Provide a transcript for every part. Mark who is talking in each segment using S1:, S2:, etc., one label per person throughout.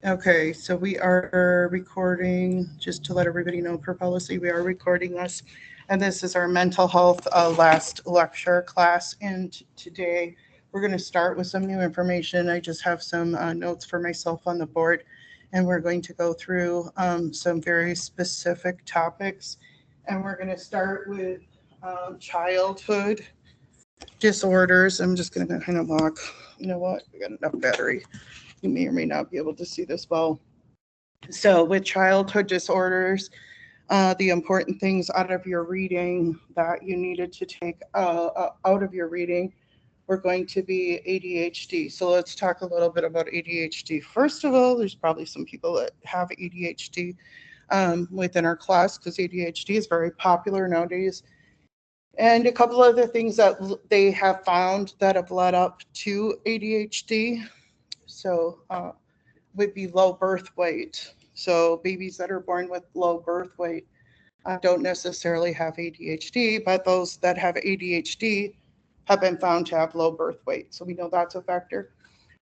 S1: Okay, so we are recording, just to let everybody know per policy, we are recording this. And this is our mental health last lecture class. And today we're going to start with some new information. I just have some notes for myself on the board. And we're going to go through some very specific topics. And we're going to start with childhood disorders. I'm just going to kind of walk. You know what? We got enough battery. You may or may not be able to see this well. So, with childhood disorders, the important things out of your reading that you needed to take out of your reading were going to be ADHD. So, let's talk a little bit about ADHD. First of all, there's probably some people that have ADHD within our class because ADHD is very popular nowadays. And a couple of the things that they have found that have led up to ADHD. So, would be low birth weight. So babies that are born with low birth weight don't necessarily have ADHD, but those that have ADHD have been found to have low birth weight. So we know that's a factor.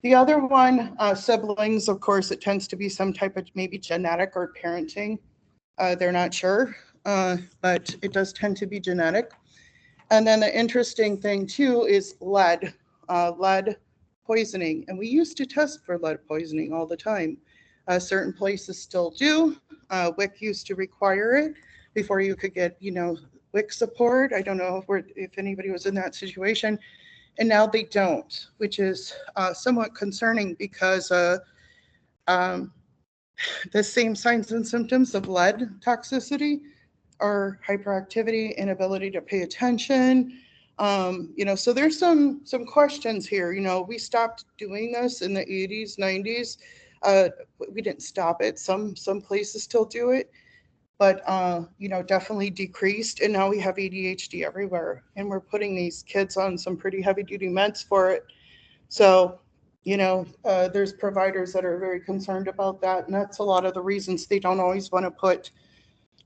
S1: The other one, siblings, of course, it tends to be some type of maybe genetic or parenting. They're not sure, but it does tend to be genetic. And then the interesting thing too is lead poisoning. And we used to test for lead poisoning all the time. Certain places still do. WIC used to require it before you could get, WIC support. I don't know if anybody was in that situation. And now they don't, which is somewhat concerning because um, the same signs and symptoms of lead toxicity are hyperactivity, inability to pay attention. So there's some questions here. We stopped doing this in the 80s, 90s. Uh, we didn't stop it. Some places still do it, but definitely decreased. And now we have ADHD everywhere, and we're putting these kids on some pretty heavy duty meds for it. So there's providers that are very concerned about that, and that's a lot of the reasons they don't always want to put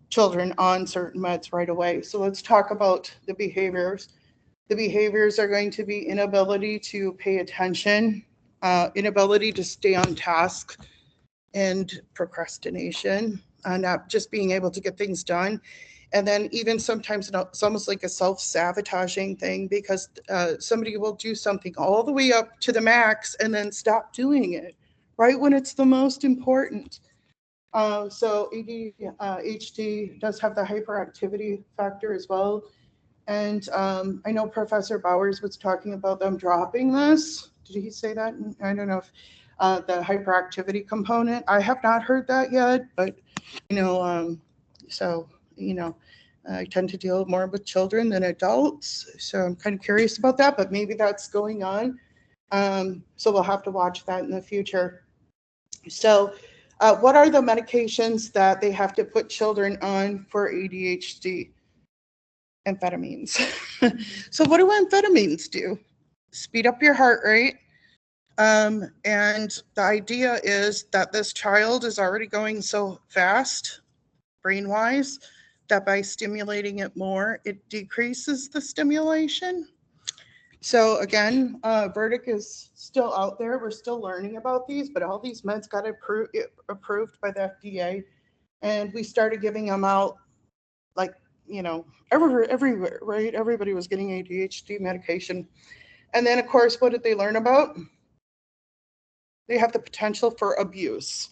S1: children on certain meds right away. So let's talk about the behaviors. The behaviors are going to be inability to pay attention, inability to stay on task, and procrastination, not just being able to get things done. And then even sometimes it's almost like a self-sabotaging thing because somebody will do something all the way up to the max and then stop doing it right when it's the most important. So ADHD does have the hyperactivity factor as well. And I know Professor Bowers was talking about them dropping this. Did he say that? I don't know if the hyperactivity component. I have not heard that yet, but so I tend to deal more with children than adults, so I'm kind of curious about that. But maybe that's going on. So we'll have to watch that in the future. So, what are the medications that they have to put children on for ADHD? Amphetamines. So, what do amphetamines do? Speed up your heart rate. And the idea is that this child is already going so fast, brain wise, that by stimulating it more, it decreases the stimulation. So again, verdict is still out there. We're still learning about these, but all these meds got approved by the FDA, and we started giving them out like everywhere, right? Everybody was getting ADHD medication, and then of course, what did they learn about? They have the potential for abuse.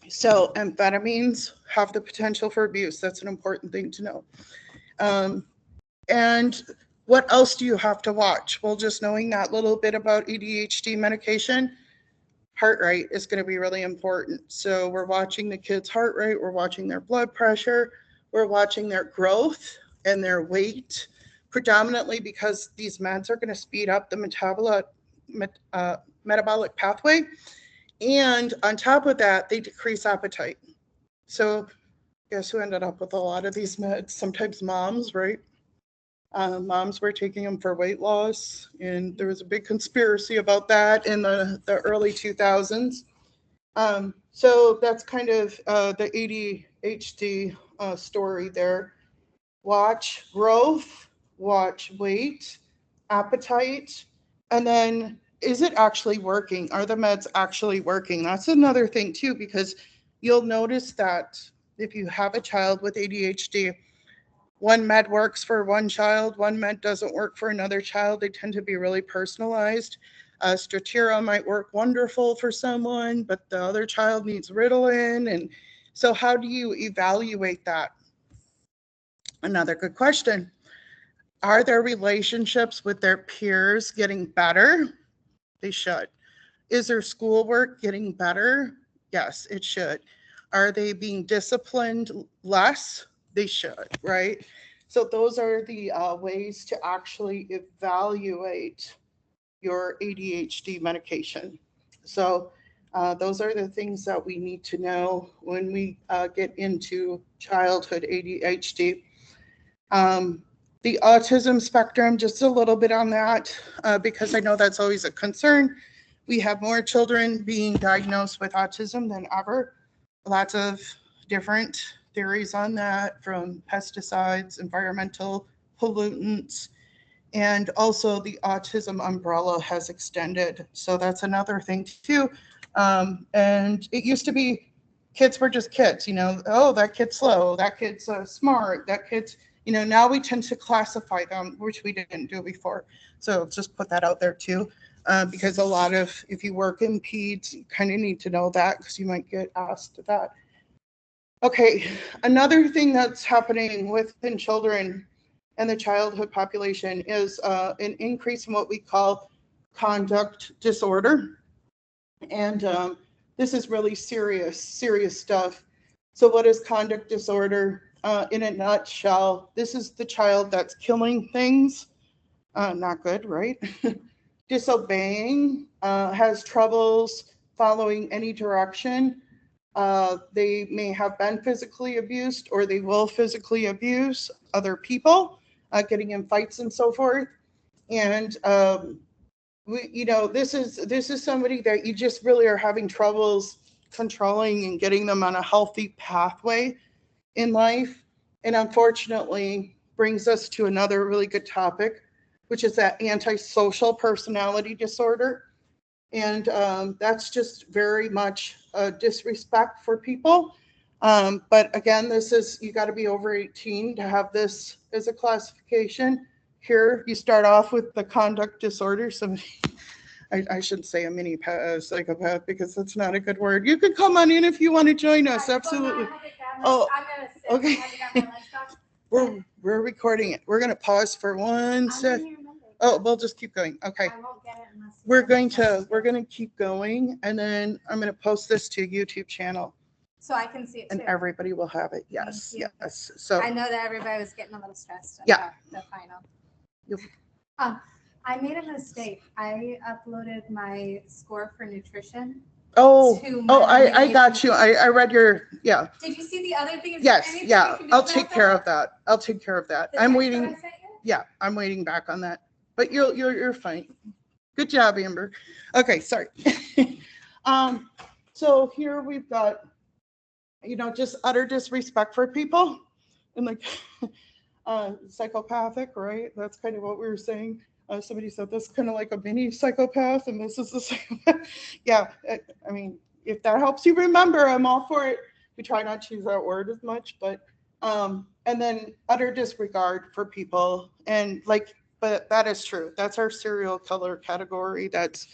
S1: So amphetamines have the potential for abuse. That's an important thing to know. Um, And what else do you have to watch? Well, just knowing that little bit about ADHD medication, heart rate is going to be really important. So we're watching the kids' heart rate, we're watching their blood pressure, we're watching their growth and their weight, predominantly because these meds are going to speed up the metabolic pathway. And on top of that, they decrease appetite. So guess who ended up with a lot of these meds? Sometimes moms, right? Moms were taking them for weight loss, and there was a big conspiracy about that in the early 2000s. So that's kind of the ADHD story there. Watch growth, watch weight, appetite, and then is it actually working? Are the meds actually working? That's another thing too, because you'll notice that if you have a child with ADHD, one med works for one child, one med doesn't work for another child. They tend to be really personalized. Strattera might work wonderful for someone, but the other child needs Ritalin. And so how do you evaluate that? Another good question. Are their relationships with their peers getting better? They should. Is their schoolwork getting better? Yes, it should. Are they being disciplined less? They should, right? So those are the ways to actually evaluate your ADHD medication. So those are the things that we need to know when we get into childhood ADHD. The autism spectrum, just a little bit on that, because I know that's always a concern. We have more children being diagnosed with autism than ever. Lots of different theories on that, from pesticides, environmental pollutants, and also the autism umbrella has extended. So that's another thing too. And it used to be kids were just kids, oh, that kid's slow, that kid's smart, that kid's, now we tend to classify them, which we didn't do before. So just put that out there too. Because a lot of, if you work in peds, you kind of need to know that because you might get asked that. Okay, another thing that's happening within children and the childhood population is an increase in what we call conduct disorder. And this is really serious stuff. So what is conduct disorder? In a nutshell, this is the child that's killing things. Not good, right? Disobeying, has troubles following any direction. They may have been physically abused, or they will physically abuse other people, getting in fights and so forth. And this is somebody that you just really are having troubles controlling and getting them on a healthy pathway in life. And unfortunately brings us to another really good topic, which is that antisocial personality disorder. And that's just very much a disrespect for people. But again, you got to be over 18 to have this as a classification. Here, you start off with the conduct disorder. I shouldn't say a mini psychopath because that's not a good word. You can come on in if you want to join us. Absolutely. Oh, okay. We're recording it. We're going to pause for 1 sec. Oh, we'll just keep going. Okay. We're going to keep going, and then I'm going to post this to a YouTube channel.
S2: So I can see it too.
S1: And everybody will have it. Yes. Yes. So
S2: I know that everybody was getting a little stressed
S1: about
S2: the final. I made a mistake. I uploaded my score for nutrition.
S1: I got you. I read your, yeah.
S2: Did you see the other thing?
S1: Yes, yeah. I'll take care of that. I'm waiting. Yeah, I'm waiting back on that. But you're fine. Good job, Amber. Okay, sorry. So here we've got, just utter disrespect for people and like psychopathic, right? That's kind of what we were saying. Somebody said this kind of like a mini psychopath, and this is the psychopath. Yeah, I mean, if that helps you remember, I'm all for it. We try not to use that word as much, but and then utter disregard for people, and but that is true. That's our serial killer category. That's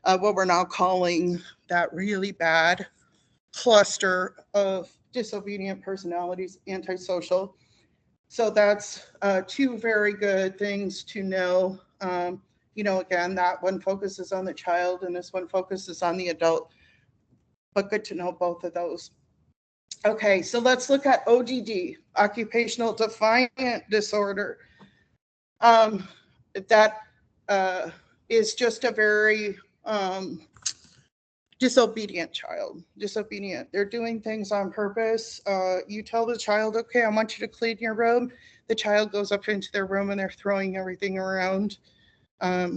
S1: what we're now calling that really bad cluster of disobedient personalities, antisocial. So that's two very good things to know. Again, that one focuses on the child and this one focuses on the adult, but good to know both of those. Okay, so let's look at ODD, occupational defiant disorder. That is just a very disobedient child. Disobedient. They're doing things on purpose. You tell the child, okay, I want you to clean your room. The child goes up into their room and they're throwing everything around.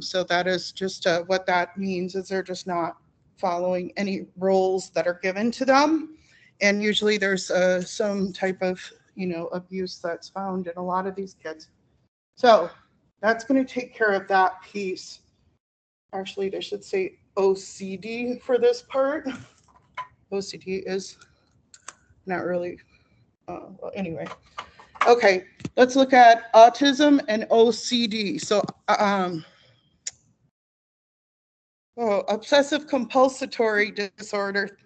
S1: So that is just what that means, is they're just not following any rules that are given to them. And usually there's some type of, abuse that's found in a lot of these kids. So that's going to take care of that piece. Actually, they should say OCD for this part. OCD is not really, well, anyway. Okay, let's look at autism and OCD. So, obsessive compulsory disorder,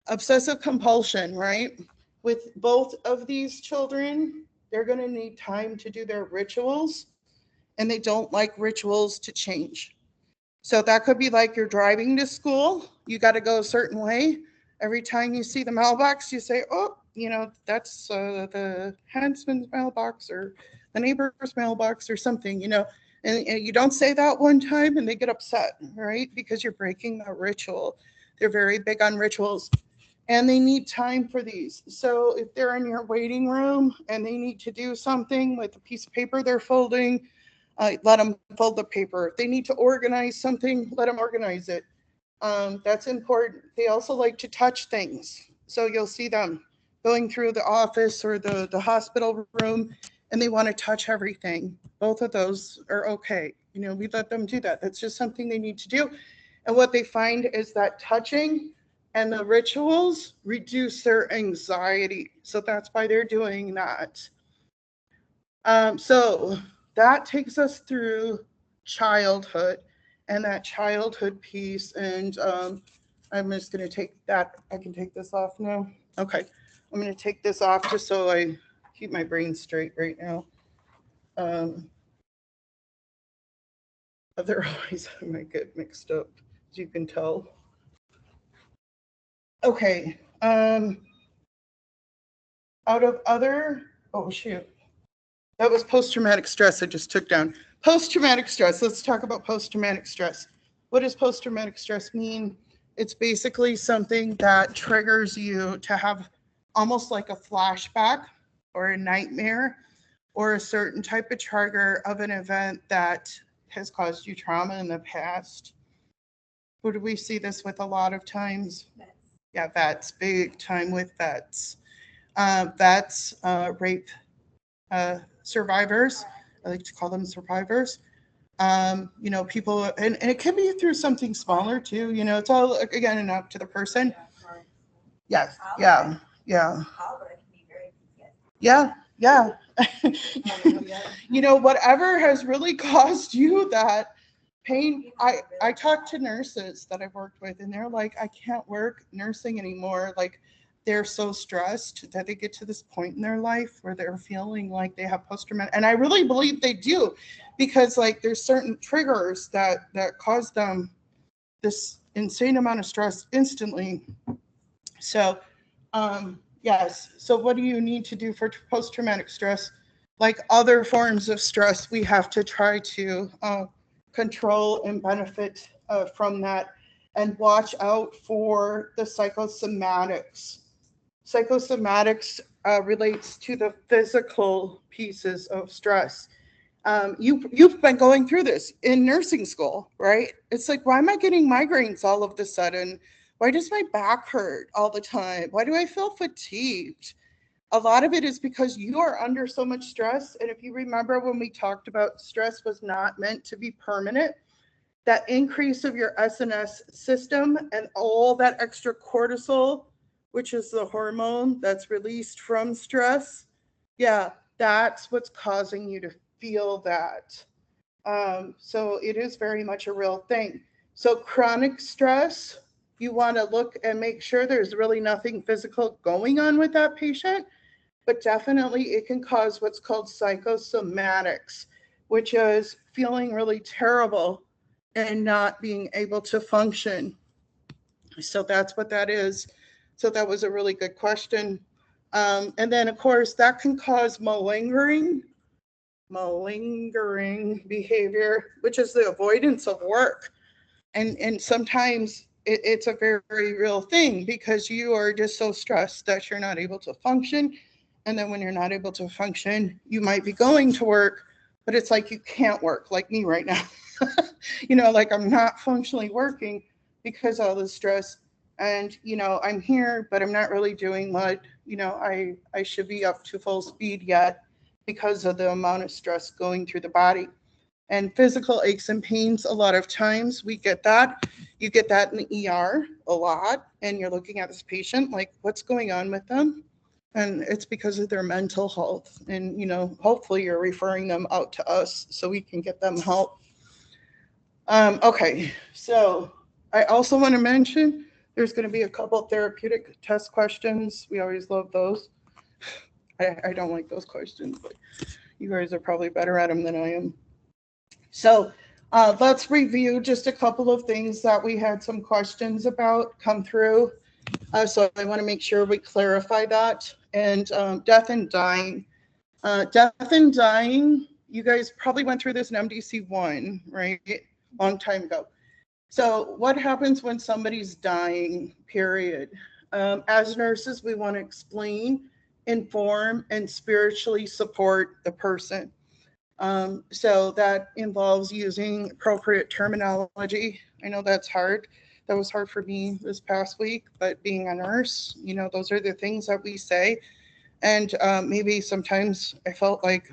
S1: obsessive compulsion, right? With both of these children, they're going to need time to do their rituals, and they don't like rituals to change. So that could be like you're driving to school, you got to go a certain way. Every time you see the mailbox, you say, oh, that's the handsman's mailbox or the neighbor's mailbox or something, and you don't say that one time and they get upset, right? Because you're breaking a ritual. They're very big on rituals and they need time for these. So if they're in your waiting room and they need to do something with a piece of paper they're folding, let them fold the paper. If they need to organize something, let them organize it. That's important. They also like to touch things. So you'll see them going through the office or the hospital room and they want to touch everything. Both of those are okay. We let them do that. That's just something they need to do. And what they find is that touching and the rituals reduce their anxiety. So that's why they're doing that. So that takes us through childhood and that childhood piece. And I'm just going to take that. I can take this off now. Okay. I'm going to take this off just so I keep my brain straight right now. Otherwise, I might get mixed up, as you can tell. Okay. Out of other, oh, shoot. That was post-traumatic stress I just took down. Post-traumatic stress. Let's talk about post-traumatic stress. What does post-traumatic stress mean? It's basically something that triggers you to have almost like a flashback or a nightmare or a certain type of trigger of an event that has caused you trauma in the past. Who do we see this with a lot of times?
S2: Vets.
S1: Yeah, vets, big time with vets. Vets, rape survivors. I like to call them survivors. People, and it can be through something smaller too. It's all, again, up to the person. Yes, yeah. Whatever has really caused you that pain. I talk to nurses that I've worked with and they're like, I can't work nursing anymore. Like, they're so stressed that they get to this point in their life where they're feeling like they have post-traumatic. And I really believe they do, because like there's certain triggers that cause them this insane amount of stress instantly. So yes. So what do you need to do for post-traumatic stress? Like other forms of stress, we have to try to control and benefit from that and watch out for the psychosomatics. Psychosomatics relates to the physical pieces of stress. You've been going through this in nursing school, right? It's like, why am I getting migraines all of a sudden? Why does my back hurt all the time? Why do I feel fatigued? A lot of it is because you are under so much stress. And if you remember when we talked about stress was not meant to be permanent, that increase of your SNS system and all that extra cortisol, which is the hormone that's released from stress, yeah, that's what's causing you to feel that. So it is very much a real thing. So chronic stress, you want to look and make sure there's really nothing physical going on with that patient, but definitely it can cause what's called psychosomatics, which is feeling really terrible and not being able to function. So that's what that is. So that was a really good question. And then, of course, that can cause malingering behavior, which is the avoidance of work. And sometimes it's a very, very real thing because you are just so stressed that you're not able to function. And then when you're not able to function, you might be going to work, but it's like you can't work, like me right now. Like I'm not functionally working because of all the stress. And, I'm here, but I'm not really doing what, I should be up to full speed yet because of the amount of stress going through the body. And physical aches and pains, a lot of times we get that. You get that in the ER a lot, and you're looking at this patient like, what's going on with them? And it's because of their mental health. And, hopefully you're referring them out to us so we can get them help. Okay, so I also want to mention there's going to be a couple therapeutic test questions. We always love those. I don't like those questions, but you guys are probably better at them than I am. So let's review just a couple of things that we had some questions about come through. So I want to make sure we clarify that. And death and dying. Death and dying, you guys probably went through this in MDC 1, right? Long time ago. So what happens when somebody's dying, period? As nurses, we want to explain, inform, and spiritually support the person. So that involves using appropriate terminology. I know that's hard. That was hard for me this past week, but being a nurse, those are the things that we say. And maybe sometimes I felt like,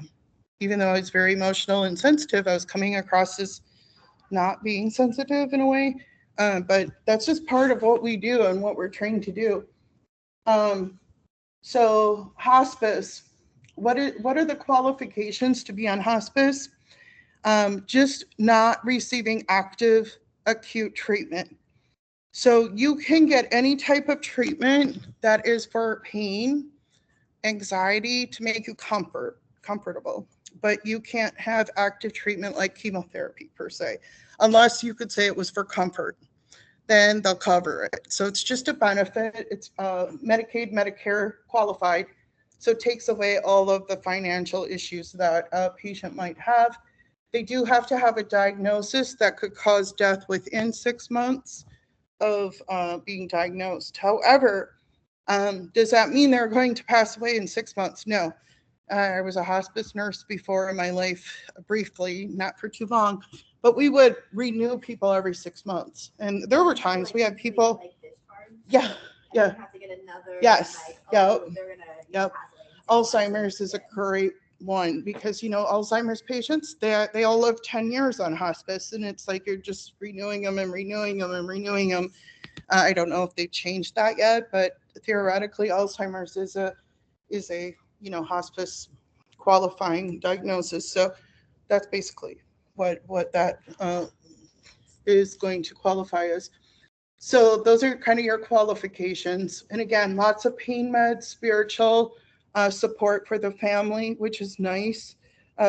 S1: even though I was very emotional and sensitive, I was coming across as not being sensitive in a way. But that's just part of what we do and what we're trained to do. So hospice, what are the qualifications to be on hospice? Just not receiving active acute treatment. So you can get any type of treatment that is for pain, anxiety, to make you comfortable, but you can't have active treatment like chemotherapy per se, unless you could say it was for comfort. Then they'll cover it. So it's just a benefit. It's Medicaid, Medicare qualified. So it takes away all of the financial issues that a patient might have. They do have to have a diagnosis that could cause death within 6 months of being diagnosed. However, does that mean they're going to pass away in 6 months? No. I was a hospice nurse before in my life, briefly, not for too long, but we would renew people every 6 months. And there were times we had people. Yeah.
S2: Have to get another,
S1: yes.
S2: They're
S1: gonna Alzheimer's is a great one because, Alzheimer's patients, they all live 10 years on hospice, and it's like you're just renewing them and renewing them and renewing them. I don't know if they've changed that yet, but theoretically, Alzheimer's is a hospice qualifying diagnosis. So that's basically what that is going to qualify as. So those are kind of your qualifications. And again, lots of pain meds, spiritual support for the family, which is nice.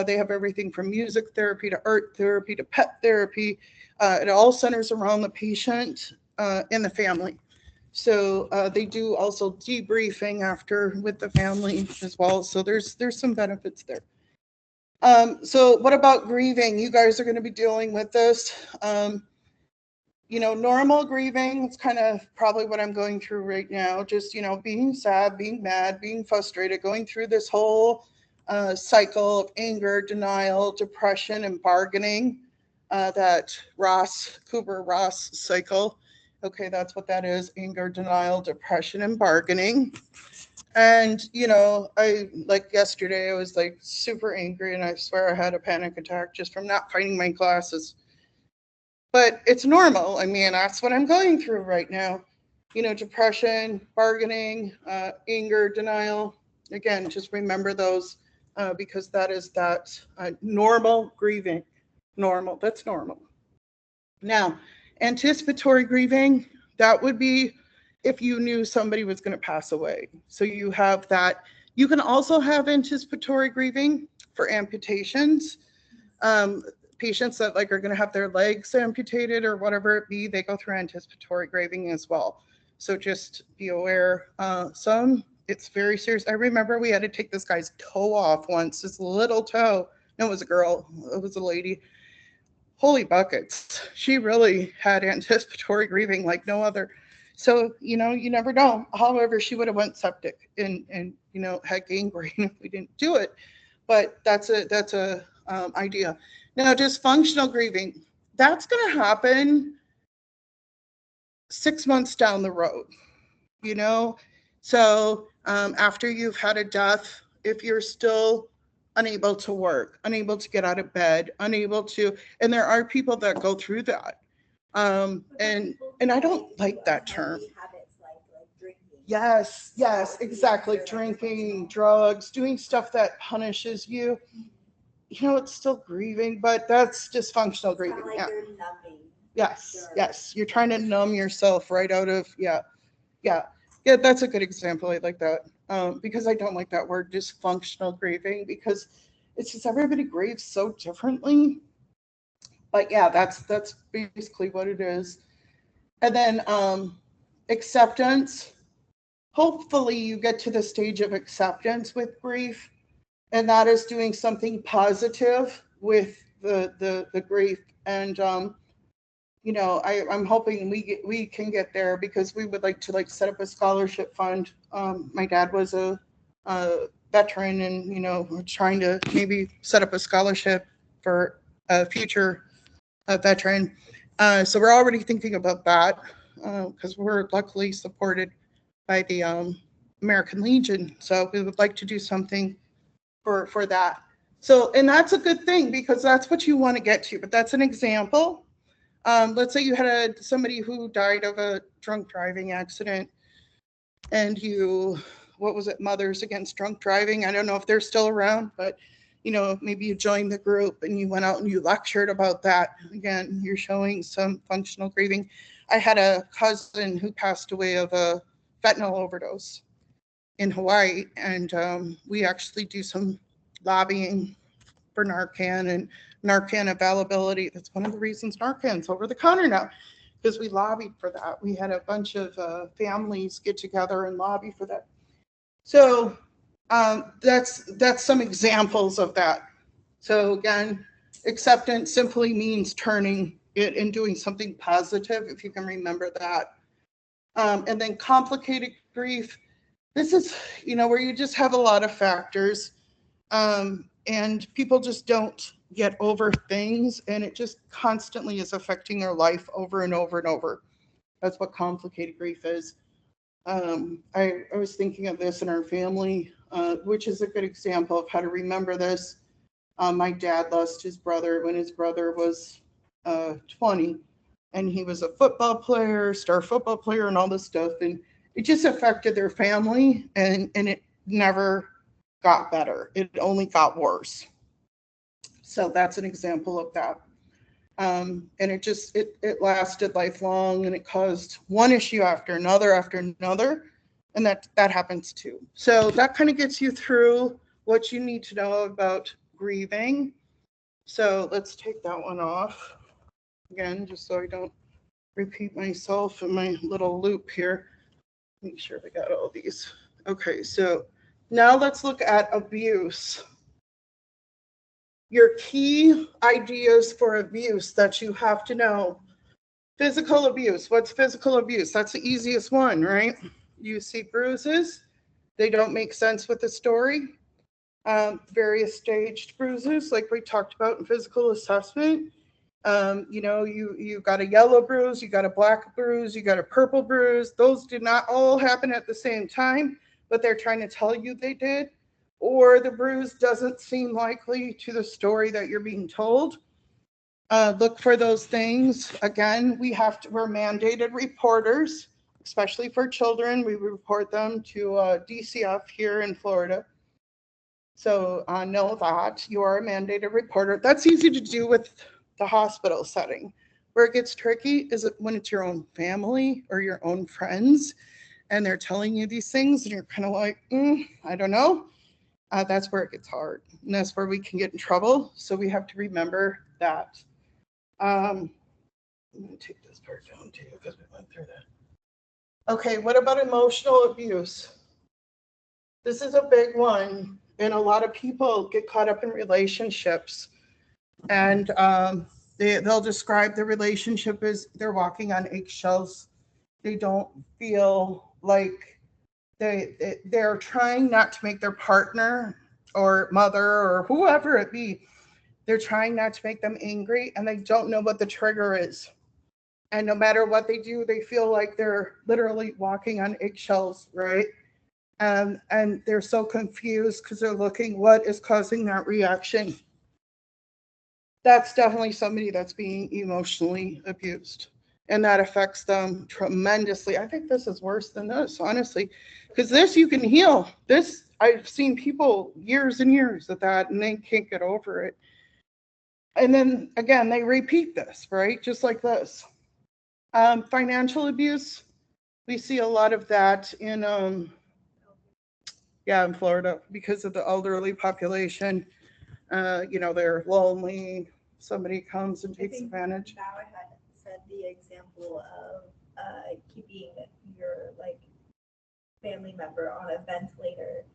S1: They have everything from music therapy to art therapy to pet therapy. It all centers around the patient and the family. So they do also debriefing after with the family as well. So there's some benefits there. So what about grieving? You guys are going to be dealing with this. Normal grieving, it's kind of probably what I'm going through right now. Just, being sad, being mad, being frustrated, going through this whole cycle of anger, denial, depression, and bargaining, that Kubler-Ross cycle. Okay, that's what that is: anger, denial, depression, and bargaining. And, like yesterday, I was like super angry, and I swear I had a panic attack just from not finding my glasses. But it's normal. I mean, that's what I'm going through right now. Depression, bargaining, anger, denial. Again, just remember those because that is normal grieving. Normal. That's normal. Now, anticipatory grieving, that would be if you knew somebody was going to pass away. So you have that. You can also have anticipatory grieving for amputations. Patients that are going to have their legs amputated or whatever it be, they go through anticipatory grieving as well. So just be aware. It's very serious. I remember we had to take this guy's toe off once, this little toe. No, it was a girl. It was a lady. Holy buckets. She really had anticipatory grieving like no other. So, you never know. However, she would have went septic and had gangrene if we didn't do it. But that's a idea. Now, dysfunctional grieving, that's going to happen 6 months down the road, So after you've had a death, if you're still unable to work, unable to get out of bed, unable to, and there are people that go through that. And I don't like that term.
S3: Habits like drinking.
S1: Yes, exactly. Drinking, drugs, doing stuff that punishes you. You know, it's still grieving, but that's dysfunctional grieving.
S3: Like
S1: Yeah.
S3: you're numbing.
S1: Yes. You're trying to numb yourself right out of, yeah. Yeah, that's a good example. I like that. Because I don't like that word dysfunctional grieving because it's just everybody grieves so differently. But yeah, that's basically what it is. And then acceptance. Hopefully you get to the stage of acceptance with grief, and that is doing something positive with the grief. And I'm hoping we can get there because we would like to set up a scholarship fund. My dad was a veteran, and we're trying to maybe set up a scholarship for a future veteran. So we're already thinking about that because we're luckily supported by the American Legion. So we would like to do something for that. So, and that's a good thing because that's what you want to get to. But that's an example. Let's say you had somebody who died of a drunk driving accident, and what was it, Mothers Against Drunk Driving? I don't know if they're still around, but maybe you joined the group and you went out and you lectured about that. Again, you're showing some functional grieving. I had a cousin who passed away of a fentanyl overdose in Hawaii, and we actually do some lobbying for Narcan and Narcan availability. That's one of the reasons Narcan's over the counter now, because we lobbied for that. We had a bunch of families get together and lobby for that. So that's some examples of that. So again, acceptance simply means turning it and doing something positive, if you can remember that. And then complicated grief. This is, where you just have a lot of factors, and people just don't get over things, and it just constantly is affecting their life over and over and over. That's what complicated grief is. I was thinking of this in our family, which is a good example of how to remember this. My dad lost his brother when his brother was 20, and he was a football player, star football player, and all this stuff. And it just affected their family, and it never got better. It only got worse. So that's an example of that. And it lasted lifelong, and it caused one issue after another, and that happens too. So that kind of gets you through what you need to know about grieving. So let's take that one off again, just so I don't repeat myself in my little loop here. Make sure we got all these. Okay, so now let's look at abuse. Your key ideas for abuse that you have to know. Physical abuse. What's physical abuse? That's the easiest one, right? You see bruises. They don't make sense with the story. Various staged bruises, like we talked about in physical assessment. You got a yellow bruise, you got a black bruise, you got a purple bruise. Those did not all happen at the same time, but they're trying to tell you they did. Or the bruise doesn't seem likely to the story that you're being told. Look for those things. Again, we're mandated reporters, especially for children. We report them to DCF here in Florida. So know that you are a mandated reporter. That's easy to do with the hospital setting. Where it gets tricky is when it's your own family or your own friends, and they're telling you these things, and you're kind of like, I don't know. That's where it gets hard, and that's where we can get in trouble. So we have to remember that. I'm going to take this part down too because we went through that. Okay, what about emotional abuse? This is a big one, and a lot of people get caught up in relationships, and they'll describe the relationship as they're walking on eggshells. They don't feel like they're trying not to make their partner or mother or whoever it be, they're trying not to make them angry, and they don't know what the trigger is. And no matter what they do, they feel like they're literally walking on eggshells, right? And they're so confused because they're looking, what is causing that reaction? That's definitely somebody that's being emotionally abused. And that affects them tremendously. I think this is worse than this, honestly, because this you can heal. This, I've seen people years and years of that, and they can't get over it. And then again, they repeat this, right? Just like this. Financial abuse, we see a lot of that in, in Florida because of the elderly population. They're lonely. Somebody comes and takes advantage.
S3: Now I had said the example of keeping your like family member on a ventilator.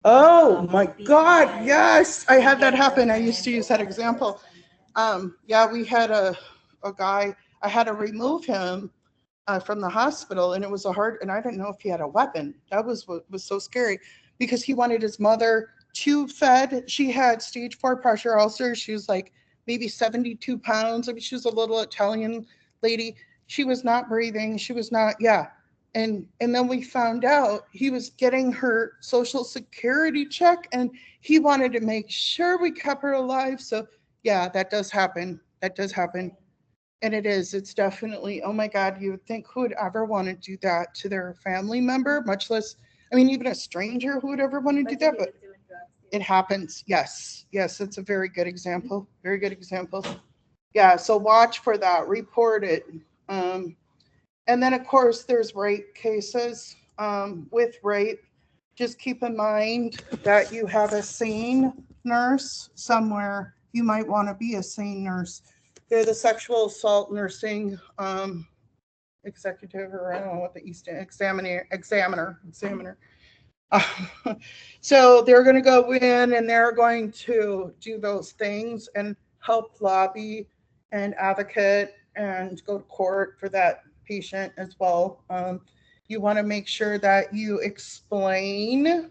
S1: Oh my God, yes, I had that happen. I used to use that example. We had a guy, I had to remove him from the hospital, and it was and I didn't know if he had a weapon. That was what was so scary, because he wanted his mother tube fed. She had stage 4 pressure ulcers. She was like maybe 72 pounds. I mean, she was a little Italian lady. She was not breathing. She was not, And then we found out he was getting her Social Security check, and he wanted to make sure we kept her alive. So yeah, that does happen. That does happen. And it's definitely, oh my God, you would think who would ever want to do that to their family member, much less, I mean, even a stranger who would ever want to do that, but it happens. Yes. Yes. It's a very good example. Very good example. Yeah. So watch for that, report it. And then of course there's rape cases. With rape, just keep in mind that you have a SANE nurse somewhere. You might want to be a SANE nurse. They're the sexual assault nursing executive, or I don't know what the examiner. So they're going to go in and they're going to do those things and help lobby and advocate and go to court for that patient as well. You want to make sure that you explain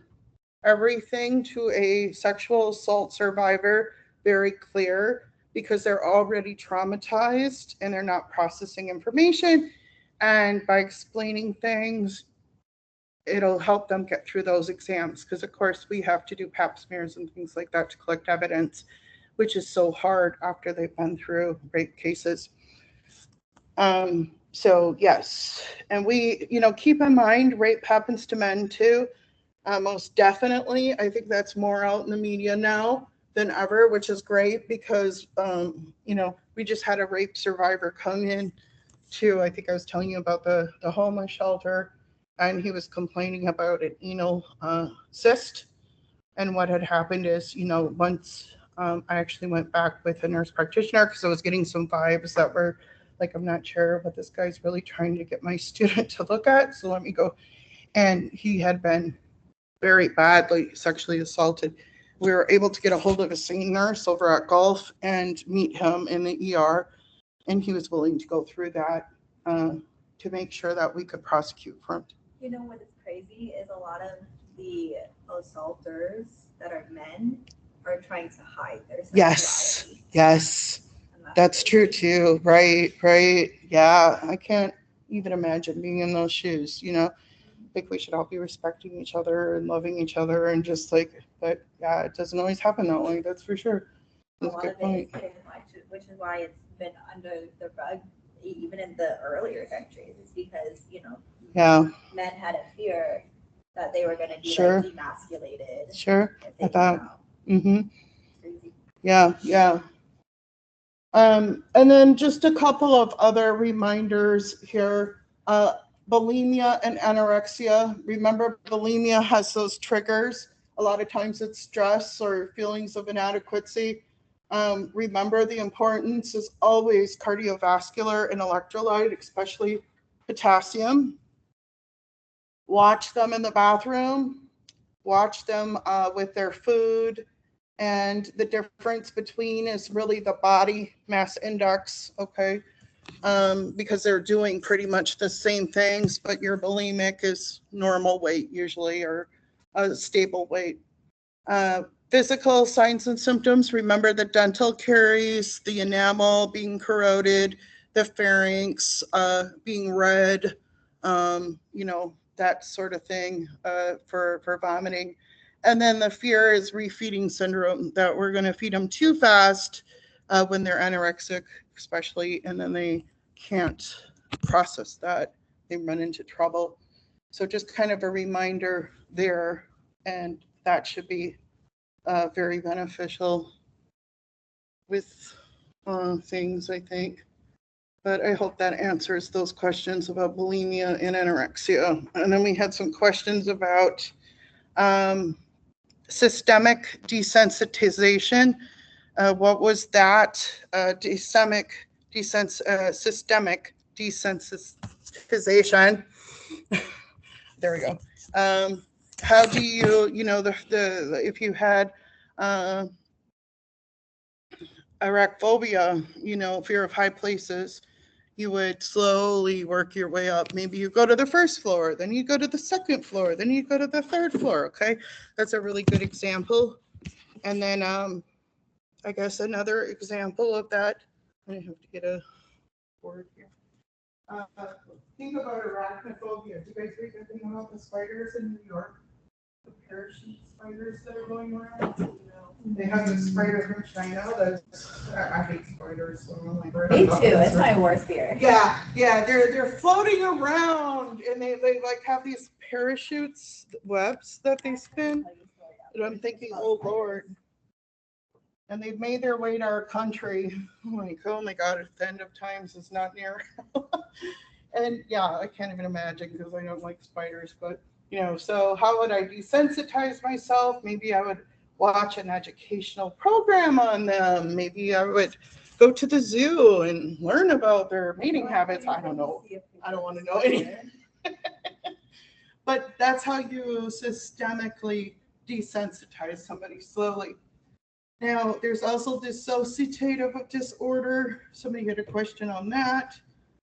S1: everything to a sexual assault survivor very clear, because they're already traumatized and they're not processing information. And by explaining things, it'll help them get through those exams. Because of course we have to do pap smears and things like that to collect evidence, which is so hard after they've been through rape cases. So yes, and we, keep in mind, rape happens to men too. Most definitely. I think that's more out in the media now than ever, which is great, because, we just had a rape survivor come in to, I think I was telling you about the homeless shelter, and he was complaining about an anal cyst. And what had happened is, once I actually went back with a nurse practitioner, because I was getting some vibes that were like, I'm not sure what this guy's really trying to get my student to look at. So let me go. And he had been very badly sexually assaulted. We were able to get a hold of a SANE nurse over at Gulf and meet him in the ER. And he was willing to go through that to make sure that we could prosecute for him.
S3: You know what is crazy is a lot of the assaulters that are men are trying to hide their sexuality.
S1: Yes. That's true too. Right. Yeah. I can't even imagine being in those shoes, I think we should all be respecting each other and loving each other, and just but yeah, it doesn't always happen that way. That's for sure. That's
S3: a lot of it is hidden, which is why it's been under the rug even in the earlier centuries. It's because, men had a fear that they were going to be demasculated.
S1: Sure. I thought. Yeah. And then just a couple of other reminders here. Bulimia and anorexia. Remember, bulimia has those triggers. A lot of times it's stress or feelings of inadequacy. Remember, the importance is always cardiovascular and electrolyte, especially potassium. Watch them in the bathroom. Watch them with their food. And the difference between is really the body mass index, okay? Because they're doing pretty much the same things, but your bulimic is normal weight usually, or a stable weight. Physical signs and symptoms, remember the dental caries, the enamel being corroded, the pharynx being red, that sort of thing for vomiting. And then the fear is refeeding syndrome, that we're going to feed them too fast when they're anorexic, especially, and then they can't process that. They run into trouble. So just kind of a reminder there, and that should be very beneficial with things, I think. But I hope that answers those questions about bulimia and anorexia. And then we had some questions about systemic desensitization. What was that? Systemic desensitization. There we go. How do you, if you had arachnophobia, fear of high places, you would slowly work your way up. Maybe you go to the first floor, then you go to the second floor, then you go to the third floor, okay? That's a really good example. And then I guess another example of that, I have to get a board here. Think about arachnophobia. Do you guys read anything about the spiders in New York? The parachute spiders that are going around? They have this spider from China that's, I hate spiders. So I'm like,
S3: Me too, it's my worst fear.
S1: Yeah, they're floating around and they like have these parachutes, webs that they spin. And I'm thinking, oh Lord. And they've made their way to our country. I'm like, oh my God, the end of times is not near. And yeah, I can't even imagine because I don't like spiders, but so how would I desensitize myself? Maybe I would watch an educational program on them. Maybe I would go to the zoo and learn about their mating habits. I don't know. I don't want to know anything. But that's how you systemically desensitize somebody slowly. Now, there's also dissociative disorder. Somebody had a question on that.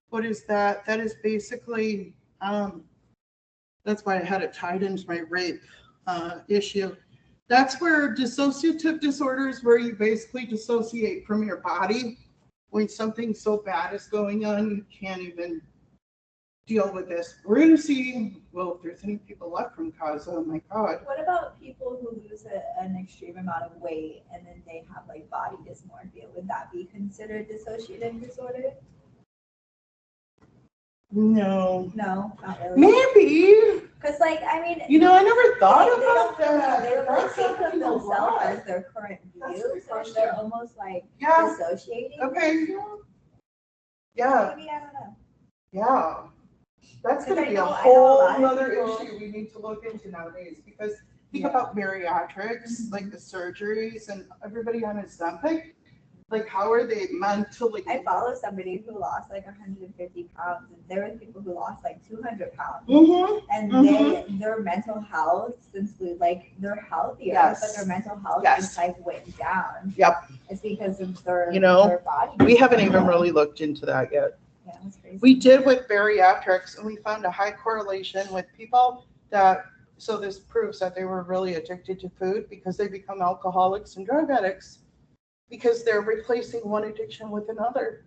S1: What is that? That is basically, that's why I had it tied into my rape issue. That's where dissociative disorder is where you basically dissociate from your body. When something so bad is going on, you can't even deal with this. We're going to see, well, if there's any people left from CASA, oh my God.
S3: What about people who lose an extreme amount of weight and then they have like body dysmorphia? Would that be considered dissociative disorder?
S1: No,
S3: not really.
S1: Maybe.
S3: Because, like, I mean,
S1: I never thought about that.
S3: They don't really think of themselves as their current views, and they're almost like dissociating.
S1: Okay.
S3: Themselves.
S1: Yeah.
S3: Maybe, I don't know.
S1: Yeah. That's going to be a
S3: I know
S1: whole
S3: a lot of
S1: other
S3: people-
S1: issue we need to look into nowadays, because think about bariatrics, like the surgeries and everybody on Ozempic. Like, how are they mentally?
S3: I follow somebody who lost like 150 pounds, and there were people who lost like 200 pounds. And their mental health, since they're healthier, but their mental health just went down.
S1: Yep.
S3: It's because of their body.
S1: We haven't even really looked into that yet.
S3: Yeah, that's crazy.
S1: We did with bariatrics, and we found a high correlation with people that, so this proves that they were really addicted to food, because they become alcoholics and drug addicts. Because they're replacing one addiction with another.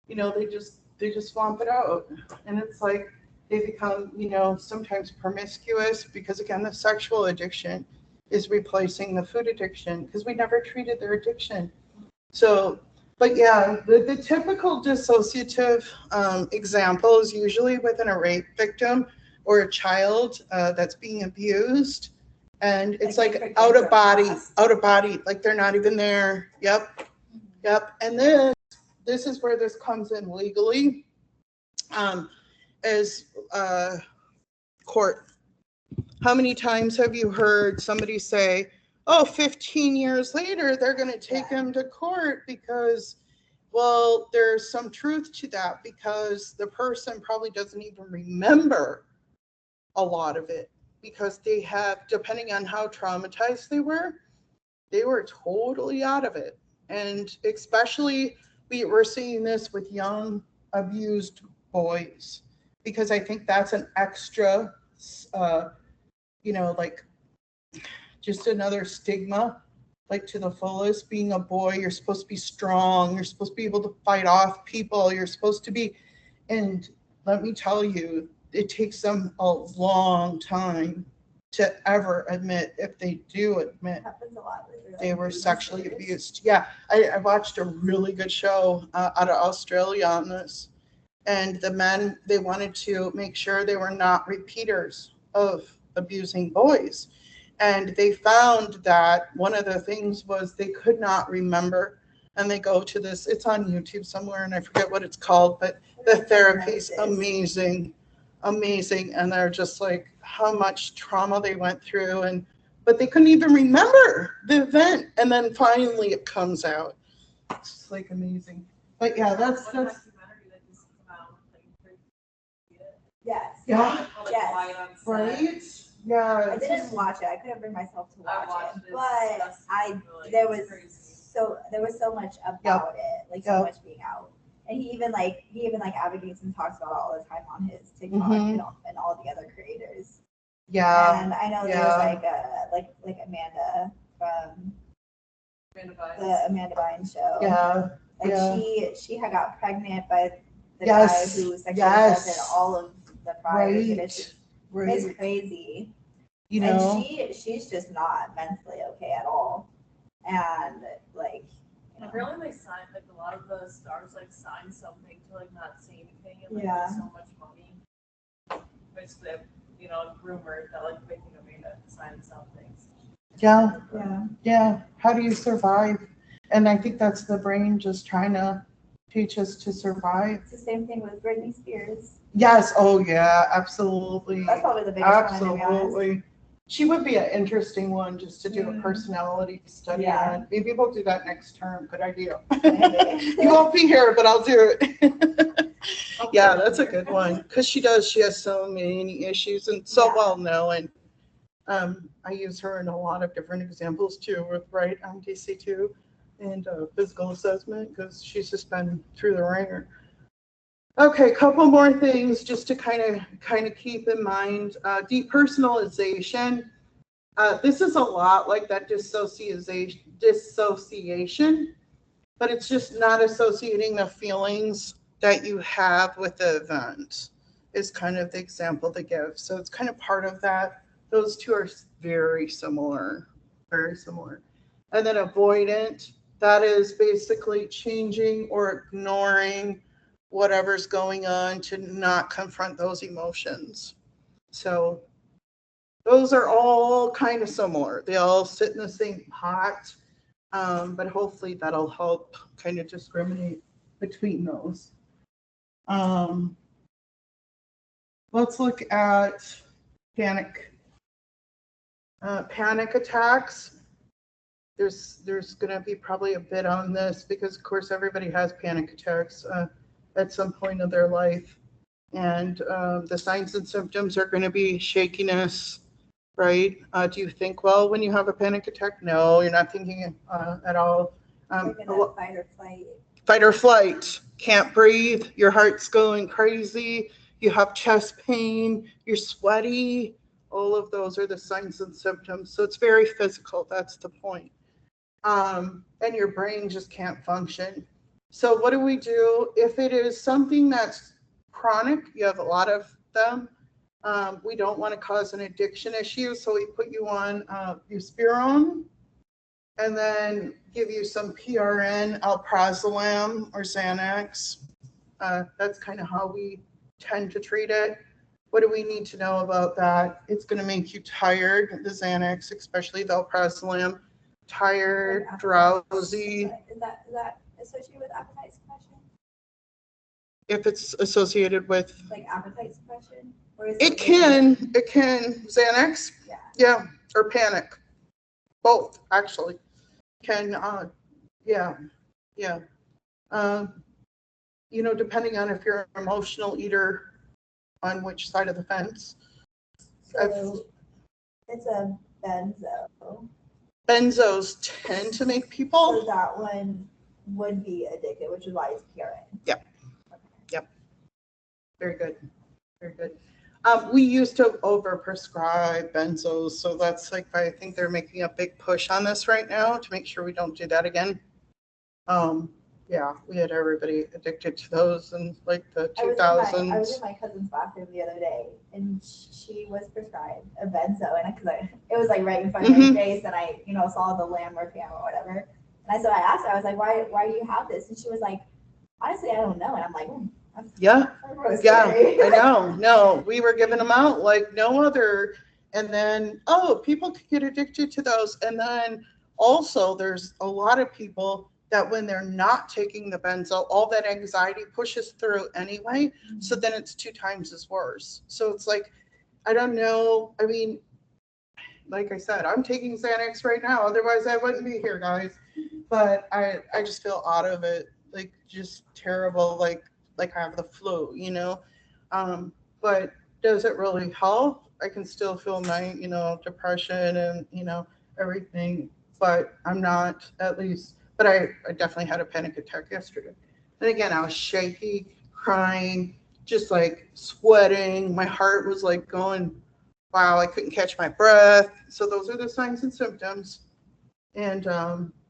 S1: They just swamp it out. And it's like they become, sometimes promiscuous, because again, the sexual addiction is replacing the food addiction, because we never treated their addiction. So, but yeah, the typical dissociative example is usually within a rape victim or a child that's being abused. And it's like out of body, like they're not even there. Yep. And this is where this comes in legally, as court. How many times have you heard somebody say, oh, 15 years later, they're going to take him to court because, well, there's some truth to that, because the person probably doesn't even remember a lot of it. Because they have, depending on how traumatized they were totally out of it. And especially we're seeing this with young abused boys, because I think that's an extra, like just another stigma, like to the fullest. Being a boy, you're supposed to be strong. You're supposed to be able to fight off people. You're supposed to be, and let me tell you, it takes them a long time to ever admit, if they do admit,
S3: Happens a lot with
S1: they were sexually abused. Yeah, I watched a really good show out of Australia on this. And the men, they wanted to make sure they were not repeaters of abusing boys. And they found that one of the things was they could not remember. And they go to this, it's on YouTube somewhere, and I forget what it's called, but the therapy's amazing, amazing. And they're just like, how much trauma they went through. But they couldn't even remember the event. And then finally it comes out. It's just like amazing. But yeah, that's.
S3: Yes.
S1: Yeah.
S3: Yes.
S1: Right? Yeah.
S3: I didn't watch it. I couldn't bring myself to watch it, but there was so much about it, like so much being out. And he even advocates and talks about it all the time on his TikTok and all the other creators.
S1: Yeah.
S3: And I know there's like Amanda from the Amanda Bynes show.
S1: Yeah.
S3: Like she had got pregnant by the guy who sexually assaulted all of the friars. And it's crazy.
S1: You know,
S3: and she's just not mentally okay at all. And like,
S4: really, they sign like a lot of the stars like sign something to like not say anything and like
S3: Yeah.
S4: get so much money. Basically, rumored that like making Amanda sign something.
S1: yeah,
S3: yeah.
S1: yeah. How do you survive? And I think that's the brain just trying to teach us to survive.
S3: It's the same thing with Britney Spears.
S1: Yes. Oh, yeah. Absolutely.
S3: That's probably the biggest one, to be honest.
S1: Absolutely. She would be an interesting one just to do a personality study on. Maybe we'll do that next term. Good idea. You won't be here, but I'll do it. Yeah, that's a good one. Because she has so many issues and so well known. I use her in a lot of different examples too, with on DC2 and physical assessment, because she's just been through the ringer. Okay, a couple more things just to kind of keep in mind. Depersonalization. This is a lot like that dissociation, but it's just not associating the feelings that you have with the event is kind of the example they give. So it's kind of part of that. Those two are very similar, very similar. And then avoidant, that is basically changing or ignoring whatever's going on to not confront those emotions. So those are all kind of similar. They all sit in the same pot, but hopefully that'll help kind of discriminate between those. Let's look at panic. Panic attacks. There's going to be probably a bit on this because, of course, everybody has panic attacks at some point of their life. And the signs and symptoms are going to be shakiness, right? Do you think well when you have a panic attack? No, you're not thinking at all.
S3: You're gonna fight or flight.
S1: Fight or flight. Can't breathe. Your heart's going crazy. You have chest pain. You're sweaty. All of those are the signs and symptoms. So it's very physical. That's the point. And your brain just can't function. So what do we do if it is something that's chronic? You have a lot of them. We don't want to cause an addiction issue, so we put you on buspirone and then give you some PRN, alprazolam, or Xanax. That's kind of how we tend to treat it. What do we need to know about that? It's going to make you tired, the Xanax, especially the alprazolam, tired, drowsy.
S3: Is that associated with appetite suppression?
S1: If it's associated with,
S3: like appetite suppression, or is
S1: it can Xanax, yeah, or panic, both actually can, depending on if you're an emotional eater, on which side of the fence.
S3: So it's a benzo.
S1: Benzos tend to make people.
S3: So that one would be addicted, which is why it's PRN.
S1: Yep. Yep. Very good. Very good. We used to overprescribe benzos, so that's like, I think they're making a big push on this right now to make sure we don't do that again. Yeah, we had everybody addicted to those in like the
S3: I was in
S1: 2000s.
S3: my cousin's bathroom the other day, and she was prescribed a benzo, and it was like right in front of my face, and I, saw the landmark cam or whatever. And I asked her, I was like, why do you have this? And she was like, honestly, I don't know. And I'm like,
S1: Yeah,
S3: really
S1: yeah,
S3: scary.
S1: I know. No, we were giving them out like no other. And then, people could get addicted to those. And then also, there's a lot of people that when they're not taking the benzo, all that anxiety pushes through anyway. So then it's 2 times as worse. So it's like, I don't know. I mean, like I said, I'm taking Xanax right now. Otherwise, I wouldn't be here, guys. But I just feel out of it, like just terrible, like I have the flu, But does it really help? I can still feel my, depression and, everything, but I'm not at least, but I definitely had a panic attack yesterday. And again, I was shaky, crying, just like sweating. My heart was like going, wow, I couldn't catch my breath. So those are the signs and symptoms. And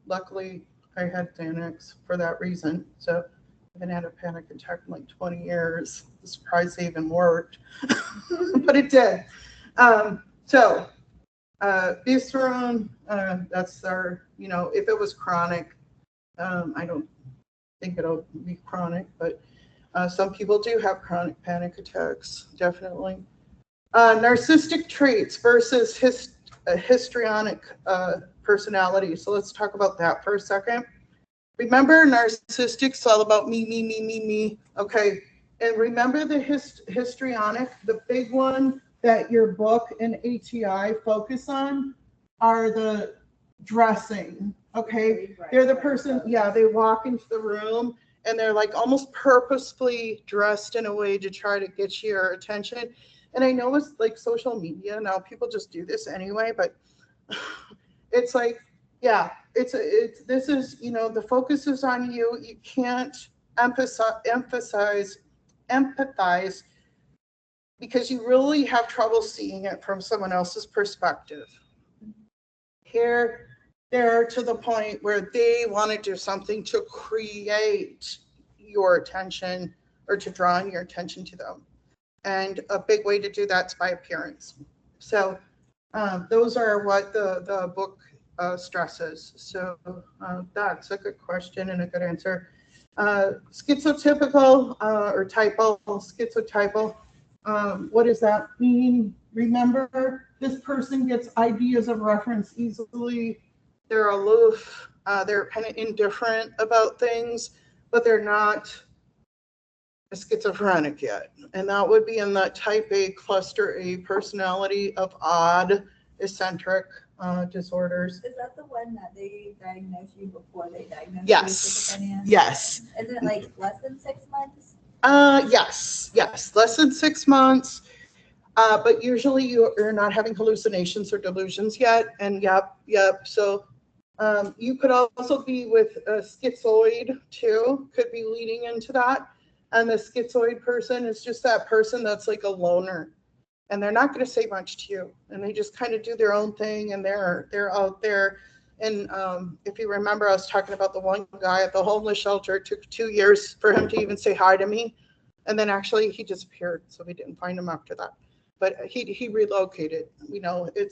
S1: luckily, I had Xanax for that reason. So I haven't had a panic attack in like 20 years. I'm surprised they even worked, but it did. So Buserone, that's our, if it was chronic, I don't think it'll be chronic, but some people do have chronic panic attacks, definitely. Narcissistic traits versus histrionic personality. So let's talk about that for a second. Remember, narcissistic's all about me, me, me, me, me. Okay. And remember the histrionic, the big one that your book and ATI focus on are the dressing. Okay. They're the person, they walk into the room and they're like almost purposefully dressed in a way to try to get your attention. And I know it's like social media now, people just do this anyway, but it's like, this is, the focus is on you. You can't empathize because you really have trouble seeing it from someone else's perspective. Here, they're to the point where they want to do something to create your attention or to draw your attention to them. And a big way to do that's by appearance. So those are what the book stresses. So that's a good question and a good answer. Schizotypical or typo, schizotypal. What does that mean? Remember, this person gets ideas of reference easily. They're aloof. They're kind of indifferent about things, but they're not a schizophrenic yet. And that would be in that type A, cluster A personality of odd, eccentric disorders.
S3: Is that the one that they diagnose you before they diagnose
S1: you
S3: with schizophrenia?
S1: Yes.
S3: Isn't it like less than 6 months?
S1: Yes, less than 6 months. But usually you're not having hallucinations or delusions yet. And yep. So you could also be with a schizoid too, could be leading into that. And the schizoid person is just that person that's like a loner. And they're not going to say much to you. And they just kind of do their own thing and they're out there. And if you remember, I was talking about the one guy at the homeless shelter. It took 2 years for him to even say hi to me. And then actually he disappeared. So we didn't find him after that. But he relocated.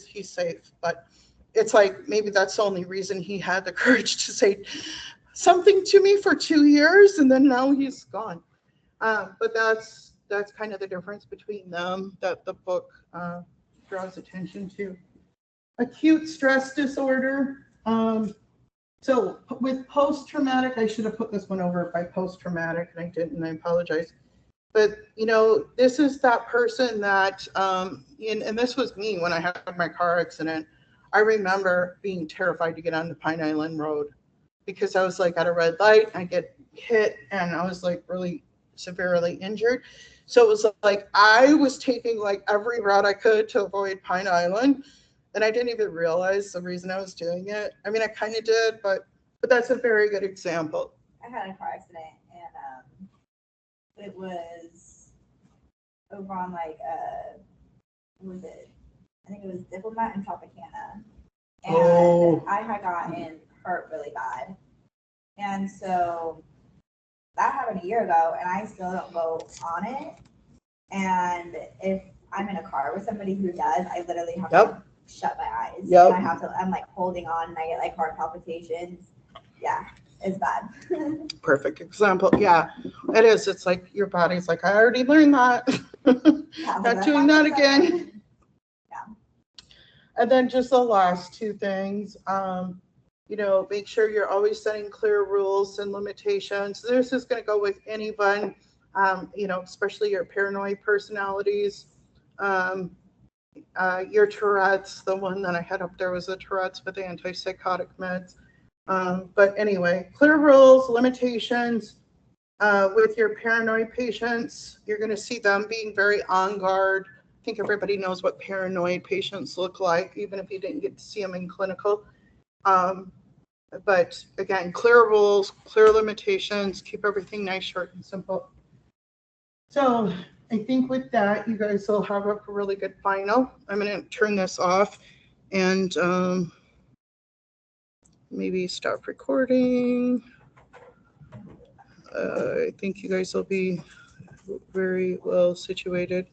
S1: He's safe. But it's like maybe that's the only reason he had the courage to say something to me for 2 years. And then now he's gone. But that's kind of the difference between them that the book draws attention to. Acute stress disorder. So with post-traumatic, I should have put this one over by post-traumatic, and I didn't, I apologize. But, this is that person that, and this was me when I had my car accident. I remember being terrified to get on the Pine Island Road because I was like at a red light, I get hit, and I was like really severely injured. So it was like I was taking like every route I could to avoid Pine Island, and I didn't even realize the reason I was doing it. I mean, I kind of did, but that's a very good example.
S3: I had a car accident, and it was over on like what was it? I think it was Diplomat in Tropicana, and I had gotten hurt really bad, and so that happened a year ago and I still don't go on it. And if I'm in a car with somebody who does, I literally have to shut my eyes.
S1: Yep.
S3: And I'm like holding on and I get like heart palpitations. Yeah, it's bad.
S1: Perfect example. Yeah, it is. It's like your body's like, I already learned that.
S3: Yeah,
S1: Not doing that again.
S3: Yeah.
S1: And then just the last two things, make sure you're always setting clear rules and limitations. This is going to go with anyone, especially your paranoid personalities. Your Tourette's, the one that I had up there was the Tourette's with the antipsychotic meds. But anyway, clear rules, limitations. With your paranoid patients, you're going to see them being very on guard. I think everybody knows what paranoid patients look like, even if you didn't get to see them in clinical. But again, clear rules, clear limitations, keep everything nice, short, and simple. So I think with that, you guys will have a really good final. I'm going to turn this off and maybe stop recording. I think you guys will be very well situated.